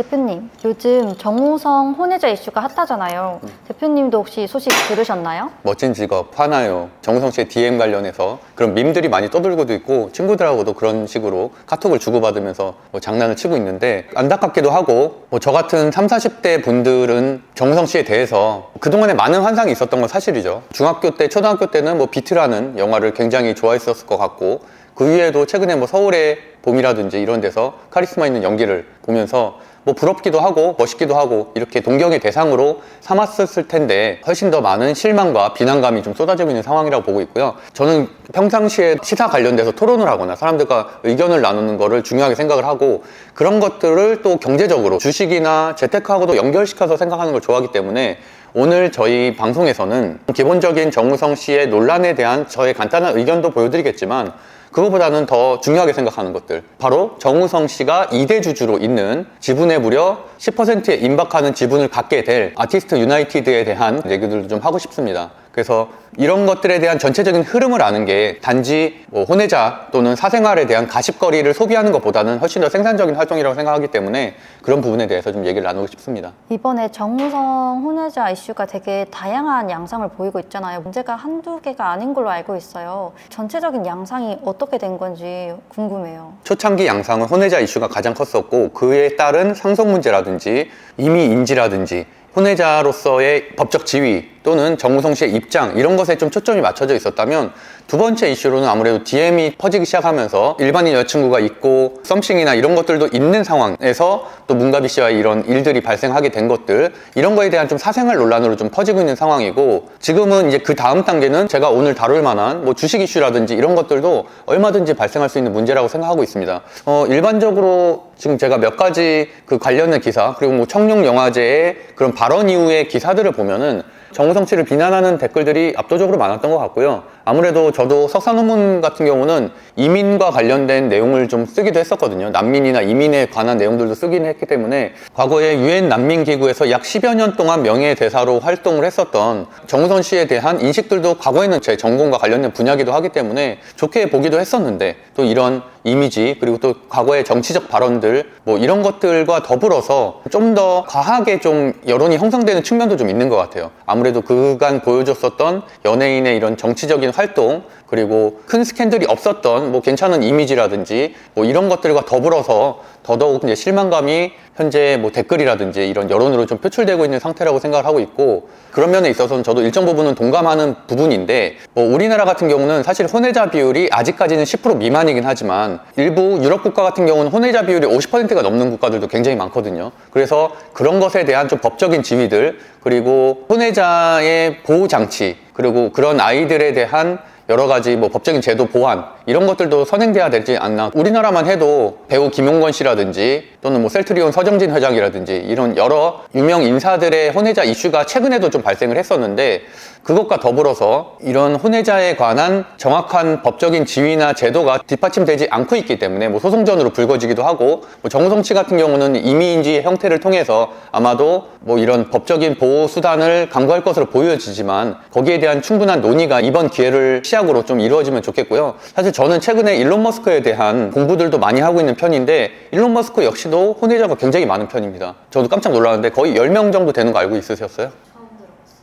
대표님, 요즘 정우성 혼외자 이슈가 핫하잖아요. 대표님도 혹시 소식 들으셨나요? 멋진 직업 하나요. 정우성 씨의 DM 관련해서 그런 밈들이 많이 떠들고도 있고 친구들하고도 그런 식으로 카톡을 주고받으면서 장난을 치고 있는데 안타깝기도 하고 저 같은 30, 40대 분들은 정우성 씨에 대해서 그동안에 많은 환상이 있었던 건 사실이죠. 중학교 때, 초등학교 때는 비트라는 영화를 굉장히 좋아했었을 것 같고 그 위에도 최근에 서울의 봄이라든지 이런 데서 카리스마 있는 연기를 보면서 부럽기도 하고 멋있기도 하고 이렇게 동경의 대상으로 삼았을 텐데 훨씬 더 많은 실망과 비난감이 좀 쏟아지고 있는 상황이라고 보고 있고요. 저는 평상시에 시사 관련돼서 토론을 하거나 사람들과 의견을 나누는 거를 중요하게 생각을 하고 그런 것들을 또 경제적으로 주식이나 재테크하고도 연결시켜서 생각하는 걸 좋아하기 때문에 오늘 저희 방송에서는 기본적인 정우성 씨의 논란에 대한 저의 간단한 의견도 보여드리겠지만 그거보다는 더 중요하게 생각하는 것들, 바로 정우성 씨가 2대 주주로 있는 지분의 무려 10%에 임박하는 지분을 갖게 될 아티스트 유나이티드에 대한 얘기들도 좀 하고 싶습니다. 그래서 이런 것들에 대한 전체적인 흐름을 아는 게 단지 혼외자 또는 사생활에 대한 가십거리를 소비하는 것보다는 훨씬 더 생산적인 활동이라고 생각하기 때문에 그런 부분에 대해서 좀 얘기를 나누고 싶습니다. 이번에 정우성 혼외자 이슈가 되게 다양한 양상을 보이고 있잖아요. 문제가 한두 개가 아닌 걸로 알고 있어요. 전체적인 양상이 어떻게 된 건지 궁금해요. 초창기 양상은 혼외자 이슈가 가장 컸었고 그에 따른 상속 문제라든지 임의 인지라든지 혼외자로서의 법적 지위 또는 정우성 씨의 입장 이런 것에 좀 초점이 맞춰져 있었다면 두 번째 이슈로는 아무래도 DM이 퍼지기 시작하면서 일반인 여자친구가 있고 썸씽이나 이런 것들도 있는 상황에서 또 문가비 씨와 이런 일들이 발생하게 된 것들 이런 거에 대한 좀 사생활 논란으로 좀 퍼지고 있는 상황이고 지금은 이제 그 다음 단계는 제가 오늘 다룰 만한 주식 이슈라든지 이런 것들도 얼마든지 발생할 수 있는 문제라고 생각하고 있습니다. 일반적으로 지금 제가 몇 가지 그 관련된 기사 그리고 청룡영화제의 그런 발언 이후의 기사들을 보면은 정우성 씨를 비난하는 댓글들이 압도적으로 많았던 것 같고요. 아무래도 저도 석사 논문 같은 경우는 이민과 관련된 내용을 좀 쓰기도 했었거든요. 난민이나 이민에 관한 내용들도 쓰긴 했기 때문에 과거에 유엔 난민기구에서 약 10여 년 동안 명예대사로 활동을 했었던 정우성 씨에 대한 인식들도 과거에는 제 전공과 관련된 분야기도 하기 때문에 좋게 보기도 했었는데 또 이런 이미지 그리고 또 과거의 정치적 발언들 이런 것들과 더불어서 좀 더 과하게 좀 여론이 형성되는 측면도 좀 있는 것 같아요. 아무래도 그간 보여줬었던 연예인의 이런 정치적인 활동 그리고 큰 스캔들이 없었던 괜찮은 이미지라든지 이런 것들과 더불어서 더더욱 이제 실망감이 현재 댓글이라든지 이런 여론으로 좀 표출되고 있는 상태라고 생각을 하고 있고 그런 면에 있어서는 저도 일정 부분은 동감하는 부분인데 우리나라 같은 경우는 사실 혼외자 비율이 아직까지는 10% 미만이긴 하지만 일부 유럽 국가 같은 경우는 혼외자 비율이 50%가 넘는 국가들도 굉장히 많거든요. 그래서 그런 것에 대한 좀 법적인 지위들 그리고 혼외자의 보호 장치 그리고 그런 아이들에 대한 여러 가지 법적인 제도 보완 이런 것들도 선행돼야 되지 않나. 우리나라만 해도 배우 김용건 씨라든지 또는 셀트리온 서정진 회장이라든지 이런 여러 유명 인사들의 혼외자 이슈가 최근에도 좀 발생을 했었는데 그것과 더불어서 이런 혼외자에 관한 정확한 법적인 지위나 제도가 뒷받침되지 않고 있기 때문에 소송전으로 불거지기도 하고 정우성 씨 같은 경우는 임의인지 형태를 통해서 아마도 이런 법적인 보호 수단을 강구할 것으로 보여지지만 거기에 대한 충분한 논의가 이번 기회를 시작으로 좀 이루어지면 좋겠고요. 사실 저는 최근에 일론 머스크에 대한 공부들도 많이 하고 있는 편인데 일론 머스크 역시도 혼외자가 굉장히 많은 편입니다. 저도 깜짝 놀랐는데 거의 10명 정도 되는 거 알고 있으셨어요?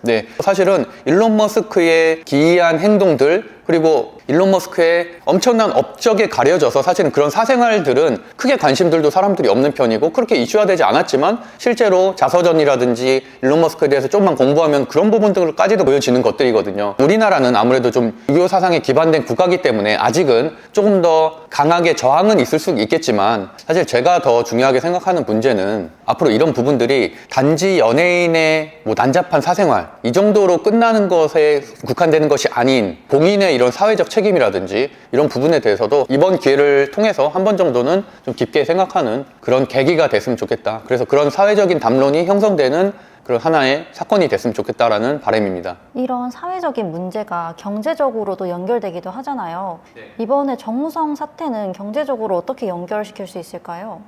네, 사실은 일론 머스크의 기이한 행동들 그리고 일론 머스크의 엄청난 업적에 가려져서 사실은 그런 사생활들은 크게 관심들도 사람들이 없는 편이고 그렇게 이슈화되지 않았지만 실제로 자서전이라든지 일론 머스크에 대해서 조금만 공부하면 그런 부분들까지도 보여지는 것들이거든요. 우리나라는 아무래도 좀 유교 사상에 기반된 국가이기 때문에 아직은 조금 더 강하게 저항은 있을 수 있겠지만 사실 제가 더 중요하게 생각하는 문제는 앞으로 이런 부분들이 단지 연예인의 난잡한 사생활 이 정도로 끝나는 것에 국한되는 것이 아닌 공인의 이런 사회적 책임이라든지 이런 부분에 대해서도 이번 기회를 통해서 한 번 정도는 좀 깊게 생각하는 그런 계기가 됐으면 좋겠다. 그래서 그런 사회적인 담론이 형성되는 그런 하나의 사건이 됐으면 좋겠다라는 바람입니다. 이런 사회적인 문제가 경제적으로도 연결되기도 하잖아요. 네. 이번에 정우성 사태는 경제적으로 어떻게 연결시킬 수 있을까요?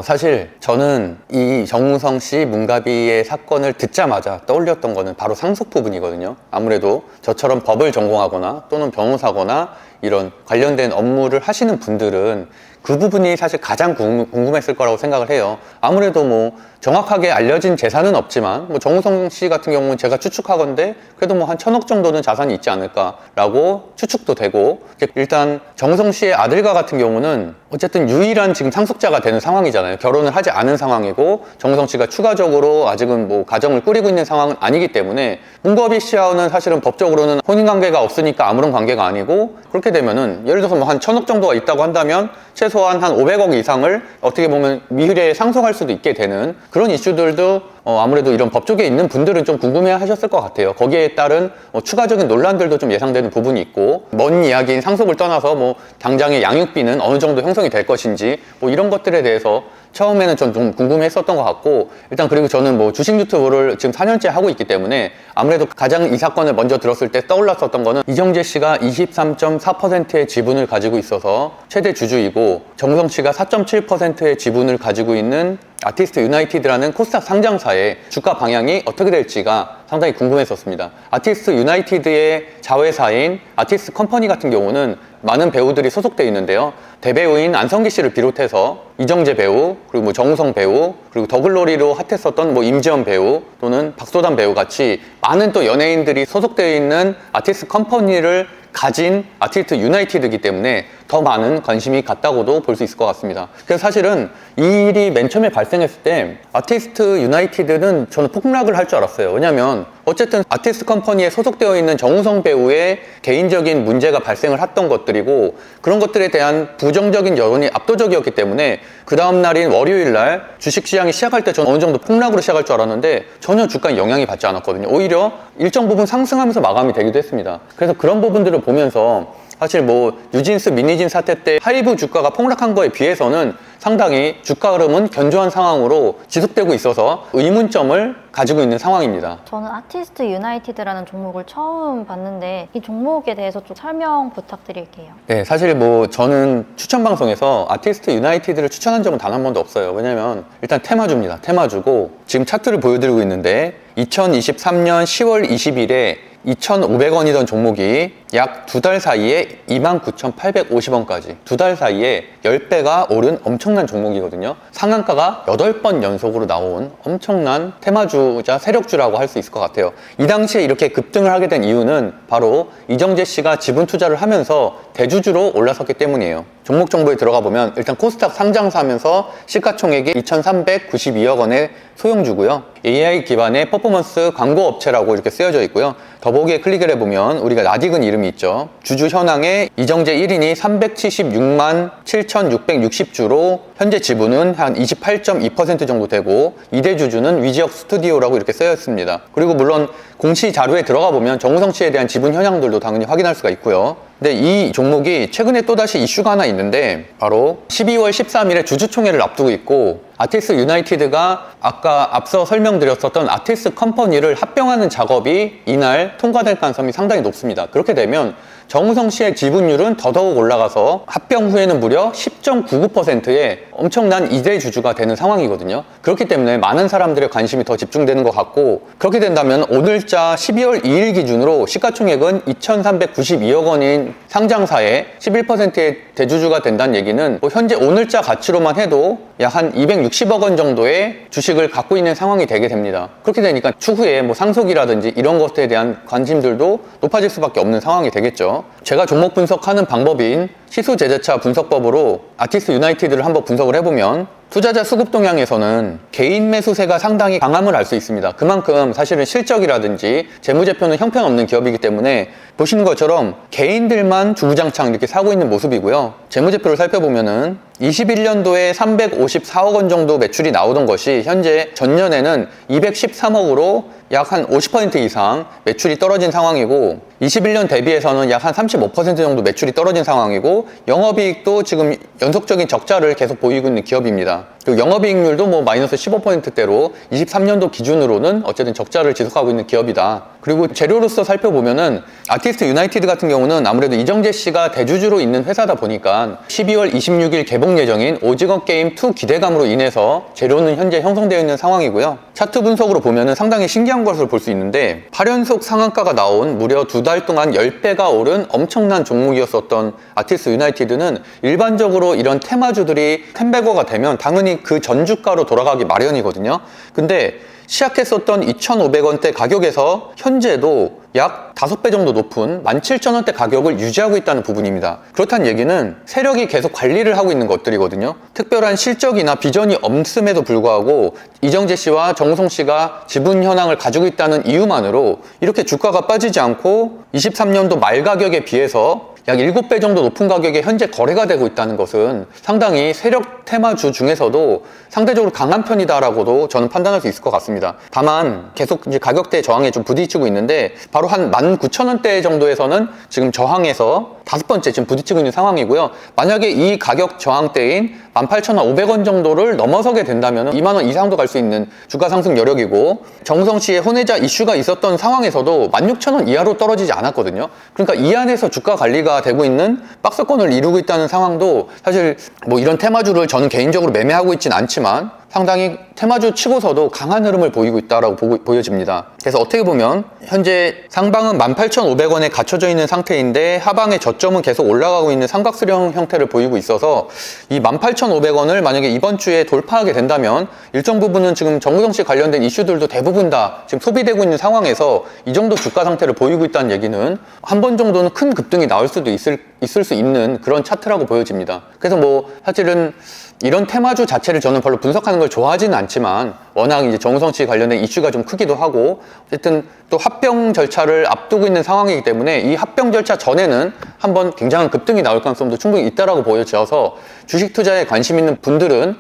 사실 저는 이 정우성 씨 문가비의 사건을 듣자마자 떠올렸던 거는 바로 상속 부분이거든요. 아무래도 저처럼 법을 전공하거나 또는 변호사거나 이런 관련된 업무를 하시는 분들은 그 부분이 사실 가장 궁금했을 거라고 생각을 해요. 아무래도 뭐 정확하게 알려진 재산은 없지만 뭐 정우성 씨 같은 경우는 제가 추측하건데 그래도 뭐 한 1,000억 정도는 자산이 있지 않을까라고 추측도 되고, 일단 정우성 씨의 아들과 같은 경우는 어쨌든 유일한 지금 상속자가 되는 상황이잖아요. 결혼을 하지 않은 상황이고 정우성 씨가 추가적으로 아직은 뭐 가정을 꾸리고 있는 상황은 아니기 때문에 문거비 씨와는 사실은 법적으로는 혼인관계가 없으니까 아무런 관계가 아니고, 그렇게 되면은 예를 들어서 뭐 한 1,000억 정도가 있다고 한다면 최소한 한 500억 이상을 어떻게 보면 미래에 상속할 수도 있게 되는 그런 이슈들도 아무래도 이런 법 쪽에 있는 분들은 좀 궁금해 하셨을 것 같아요. 거기에 따른 추가적인 논란들도 좀 예상되는 부분이 있고, 먼 이야기인 상속을 떠나서 뭐 당장의 양육비는 어느 정도 형성이 될 것인지 뭐 이런 것들에 대해서 처음에는 전 좀 궁금해 했었던 것 같고, 일단 그리고 저는 뭐 주식 유튜브를 지금 4년째 하고 있기 때문에 아무래도 가장 이 사건을 먼저 들었을 때 떠올랐었던 거는 이정재 씨가 23.4%의 지분을 가지고 있어서 최대 주주이고 정우성 씨가 4.7%의 지분을 가지고 있는 아티스트 유나이티드라는 코스닥 상장사의 주가 방향이 어떻게 될지가 상당히 궁금했었습니다. 아티스트 유나이티드의 자회사인 아티스트 컴퍼니 같은 경우는 많은 배우들이 소속되어 있는데요. 대배우인 안성기 씨를 비롯해서 이정재 배우, 그리고 뭐 정우성 배우, 그리고 더글로리로 핫했었던 뭐 임지연 배우 또는 박소담 배우 같이 많은 또 연예인들이 소속되어 있는 아티스트 컴퍼니를 가진 아티스트 유나이티드이기 때문에 더 많은 관심이 갔다고도 볼 수 있을 것 같습니다. 그래서 사실은 이 일이 맨 처음에 발생했을 때 아티스트 유나이티드는 저는 폭락을 할 줄 알았어요. 왜냐면 어쨌든 아티스트 컴퍼니에 소속되어 있는 정우성 배우의 개인적인 문제가 발생을 했던 것들이고, 그런 것들에 대한 부정적인 여론이 압도적이었기 때문에 그 다음 날인 월요일 날 주식시장이 시작할 때 저는 어느 정도 폭락으로 시작할 줄 알았는데 전혀 주가에 영향이 받지 않았거든요. 오히려 일정 부분 상승하면서 마감이 되기도 했습니다. 그래서 그런 부분들을 보면서 사실 뭐 뉴진스, 미니진 사태 때 하이브 주가가 폭락한 거에 비해서는 상당히 주가 흐름은 견조한 상황으로 지속되고 있어서 의문점을 가지고 있는 상황입니다. 저는 아티스트 유나이티드라는 종목을 처음 봤는데 이 종목에 대해서 좀 설명 부탁드릴게요. 네, 사실 뭐 저는 추천 방송에서 아티스트 유나이티드를 추천한 적은 단 한 번도 없어요. 왜냐면 일단 테마주입니다. 테마주고 지금 차트를 보여드리고 있는데 2023년 10월 20일에 2,500원이던 종목이 약 2달 사이에 29,850원까지 2달 사이에 10배가 오른 엄청난 종목이거든요. 상한가가 8번 연속으로 나온 엄청난 테마주자 세력주라고 할 수 있을 것 같아요. 이 당시에 이렇게 급등을 하게 된 이유는 바로 이정재 씨가 지분 투자를 하면서 대주주로 올라섰기 때문이에요. 종목 정보에 들어가 보면 일단 코스닥 상장사면서 시가총액이 2,392억 원의 소형주고요. AI 기반의 퍼포먼스 광고 업체라고 이렇게 쓰여져 있고요. 더보기에 클릭을 해보면 우리가 낯익은 이름이 있죠. 주주 현황에 이정재 1인이 376만 7,660주로 현재 지분은 한 28.2% 정도 되고 2대 주주는 위지역 스튜디오라고 이렇게 쓰여 있습니다. 그리고 물론 공시 자료에 들어가 보면 정우성 씨에 대한 지분 현황들도 당연히 확인할 수가 있고요. 근데 이 종목이 최근에 또다시 이슈가 하나 있는데 바로 12월 13일에 주주총회를 앞두고 있고 아티스트 유나이티드가 아까 앞서 설명드렸었던 아티스트 컴퍼니를 합병하는 작업이 이날 통과될 가능성이 상당히 높습니다. 그렇게 되면 정우성 씨의 지분율은 더더욱 올라가서 합병 후에는 무려 10.99%의 엄청난 2대 주주가 되는 상황이거든요. 그렇기 때문에 많은 사람들의 관심이 더 집중되는 것 같고, 그렇게 된다면 오늘자 12월 2일 기준으로 시가총액은 2,392억 원인 상장사의 11%의 대주주가 된다는 얘기는 뭐 현재 오늘자 가치로만 해도 약 한 260억 원 정도의 주식을 갖고 있는 상황이 되게 됩니다. 그렇게 되니까 추후에 뭐 상속이라든지 이런 것에 대한 관심들도 높아질 수밖에 없는 상황이 되겠죠. 제가 종목 분석하는 방법인 시수제재차 분석법으로 아티스트 유나이티드를 한번 분석을 해보면 투자자 수급 동향에서는 개인 매수세가 상당히 강함을 알 수 있습니다. 그만큼 사실은 실적이라든지 재무제표는 형편없는 기업이기 때문에 보시는 것처럼 개인들만 주구장창 이렇게 사고 있는 모습이고요. 재무제표를 살펴보면은 21년도에 354억 원 정도 매출이 나오던 것이 현재 전년에는 213억으로 약 한 50% 이상 매출이 떨어진 상황이고, 21년 대비해서는 약 한 35% 정도 매출이 떨어진 상황이고, 영업이익도 지금 연속적인 적자를 계속 보이고 있는 기업입니다. 그리고 영업이익률도 뭐 마이너스 15%대로 23년도 기준으로는 어쨌든 적자를 지속하고 있는 기업이다. 그리고 재료로서 살펴보면은 아티스트 유나이티드 같은 경우는 아무래도 이정재 씨가 대주주로 있는 회사다 보니까 12월 26일 개봉 예정인 오징어 게임 2 기대감으로 인해서 재료는 현재 형성되어 있는 상황이고요. 차트 분석으로 보면은 상당히 신기한 것을 볼 수 있는데 8연속 상한가가 나온 무려 2달 동안 10배가 오른 엄청난 종목이었었던 아티스트 유나이티드는 일반적으로 이런 테마주들이 텐베거가 되면 당연히 그 전주가로 돌아가기 마련이거든요. 근데 시작했었던 2,500원대 가격에서 현재도 약 5배 정도 높은 17,000원대 가격을 유지하고 있다는 부분입니다. 그렇다는 얘기는 세력이 계속 관리를 하고 있는 것들이거든요. 특별한 실적이나 비전이 없음에도 불구하고 이정재 씨와 정우성 씨가 지분 현황을 가지고 있다는 이유만으로 이렇게 주가가 빠지지 않고 23년도 말 가격에 비해서 약 7배 정도 높은 가격에 현재 거래가 되고 있다는 것은 상당히 세력 테마주 중에서도 상대적으로 강한 편이다라고도 저는 판단할 수 있을 것 같습니다. 다만 계속 이제 가격대 저항에 좀 부딪히고 있는데 바로 한 19,000원대 정도에서는 지금 저항에서 5번째 지금 부딪히고 있는 상황이고요. 만약에 이 가격 저항대인 18,500원 정도를 넘어서게 된다면 2만 원 이상도 갈 수 있는 주가 상승 여력이고 정우성 씨의 혼외자 이슈가 있었던 상황에서도 16,000원 이하로 떨어지지 않았거든요. 그러니까 이 안에서 주가 관리가 되고 있는 박스권을 이루고 있다는 상황도 사실 뭐 이런 테마주를 저는 개인적으로 매매하고 있진 않지만 상당히 테마주 치고서도 강한 흐름을 보이고 있다고 보여집니다. 그래서 어떻게 보면 현재 상방은 18,500원에 갇혀져 있는 상태인데 하방의 저점은 계속 올라가고 있는 삼각수령 형태를 보이고 있어서 이 18,500원을 만약에 이번 주에 돌파하게 된다면 일정 부분은 지금 정우성 씨 관련된 이슈들도 대부분 다 지금 소비되고 있는 상황에서 이 정도 주가 상태를 보이고 있다는 얘기는 한 번 정도는 큰 급등이 나올 수도 있을 수 있는 그런 차트라고 보여집니다. 그래서 뭐 사실은 이런 테마주 자체를 저는 별로 분석하는 걸 좋아하지는 않지만 워낙 이제 정우성 씨 관련된 이슈가 좀 크기도 하고 어쨌든 또 합병 절차를 앞두고 있는 상황이기 때문에 이 합병 절차 전에는 한번 굉장한 급등이 나올 가능성도 충분히 있다라고 보여져서 주식 투자에 관심 있는 분들은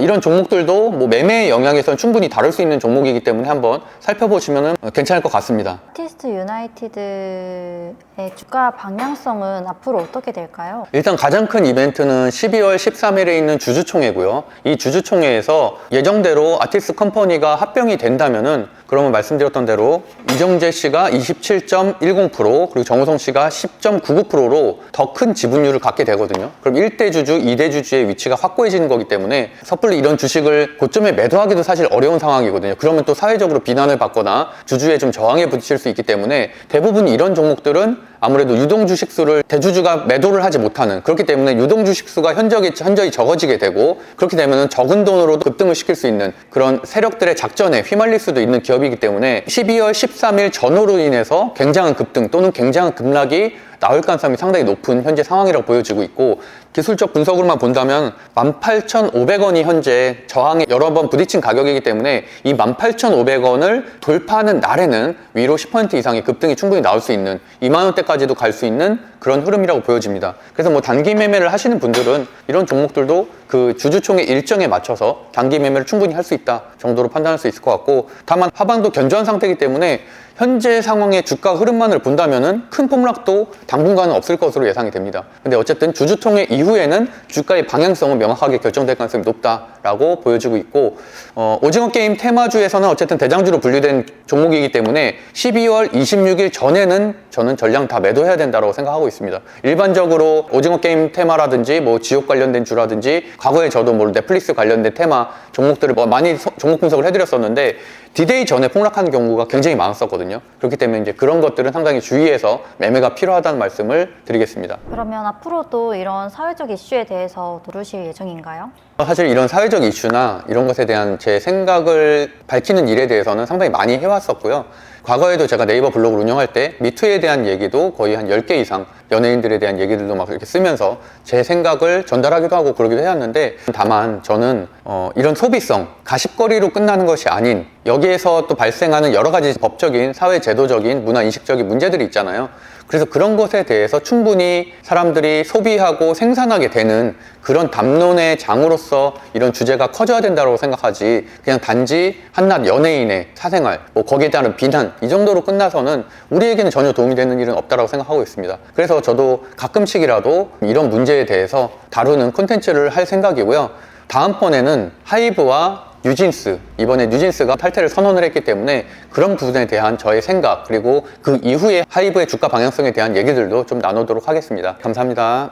이런 종목들도 뭐 매매의 영향에선 충분히 다룰 수 있는 종목이기 때문에 한번 살펴보시면 괜찮을 것 같습니다. 아티스트 유나이티드의 주가 방향성은 앞으로 어떻게 될까요? 일단 가장 큰 이벤트는 12월 13일에 있는 주주총회고요. 이 주주총회에서 예정대로 아티스트 컴퍼니가 합병이 된다면은 그러면 말씀드렸던 대로 이정재 씨가 27.10% 그리고 정우성 씨가 10.99%로 더 큰 지분율을 갖게 되거든요. 그럼 1대 주주, 2대 주주의 위치가 확고해지는 거기 때문에 섣불리 이런 주식을 고점에 매도하기도 사실 어려운 상황이거든요. 그러면 또 사회적으로 비난을 받거나 주주에 좀 저항에 부딪힐 수 있기 때문에 대부분 이런 종목들은 아무래도 유동주식수를 대주주가 매도를 하지 못하는 그렇기 때문에 유동주식수가 현저히 적어지게 되고 그렇게 되면 적은 돈으로도 급등을 시킬 수 있는 그런 세력들의 작전에 휘말릴 수도 있는 기업이기 때문에 12월 13일 전후로 인해서 굉장한 급등 또는 굉장한 급락이 나올 가능성이 상당히 높은 현재 상황이라고 보여지고 있고 기술적 분석으로만 본다면 18,500원이 현재 저항에 여러 번 부딪힌 가격이기 때문에 이 18,500원을 돌파하는 날에는 위로 10% 이상의 급등이 충분히 나올 수 있는 2만 원대까지도 갈 수 있는 그런 흐름이라고 보여집니다. 그래서 뭐 단기 매매를 하시는 분들은 이런 종목들도 그 주주총회 일정에 맞춰서 단기 매매를 충분히 할 수 있다 정도로 판단할 수 있을 것 같고 다만 하방도 견조한 상태이기 때문에 현재 상황의 주가 흐름만을 본다면은 큰 폭락도 당분간은 없을 것으로 예상이 됩니다. 근데 어쨌든 주주총회 이후에는 주가의 방향성은 명확하게 결정될 가능성이 높다라고 보여지고 있고 오징어 게임 테마주에서는 어쨌든 대장주로 분류된 종목이기 때문에 12월 26일 전에는 저는 전량 다 매도해야 된다고 생각하고 있습니다. 일반적으로 오징어 게임 테마라든지 뭐 지옥 관련된 주라든지 과거에 저도 뭐 넷플릭스 관련된 테마 종목들을 많이 종목 분석을 해드렸었는데 디데이 전에 폭락하는 경우가 굉장히 많았었거든요. 그렇기 때문에 이제 그런 것들은 상당히 주의해서 매매가 필요하다는 말씀을 드리겠습니다. 그러면 앞으로도 이런 사회적 이슈에 대해서 다루실 예정인가요? 사실 이런 사회적 이슈나 이런 것에 대한 제 생각을 밝히는 일에 대해서는 상당히 많이 해왔었고요. 과거에도 제가 네이버 블로그를 운영할 때 미투에 대한 얘기도 거의 한 10개 이상 연예인들에 대한 얘기들도 막 이렇게 쓰면서 제 생각을 전달하기도 하고 그러기도 해왔는데 다만 저는 이런 소비성, 가십거리로 끝나는 것이 아닌 여기에서 또 발생하는 여러 가지 법적인, 사회 제도적인, 문화 인식적인 문제들이 있잖아요. 그래서 그런 것에 대해서 충분히 사람들이 소비하고 생산하게 되는 그런 담론의 장으로서 이런 주제가 커져야 된다고 생각하지 그냥 단지 한낱 연예인의 사생활, 뭐 거기에 따른 비난 이 정도로 끝나서는 우리에게는 전혀 도움이 되는 일은 없다고 생각하고 있습니다. 그래서 저도 가끔씩이라도 이런 문제에 대해서 다루는 콘텐츠를 할 생각이고요. 다음번에는 하이브와 뉴진스, 이번에 뉴진스가 탈퇴를 선언을 했기 때문에 그런 부분에 대한 저의 생각 그리고 그 이후에 하이브의 주가 방향성에 대한 얘기들도 좀 나누도록 하겠습니다. 감사합니다.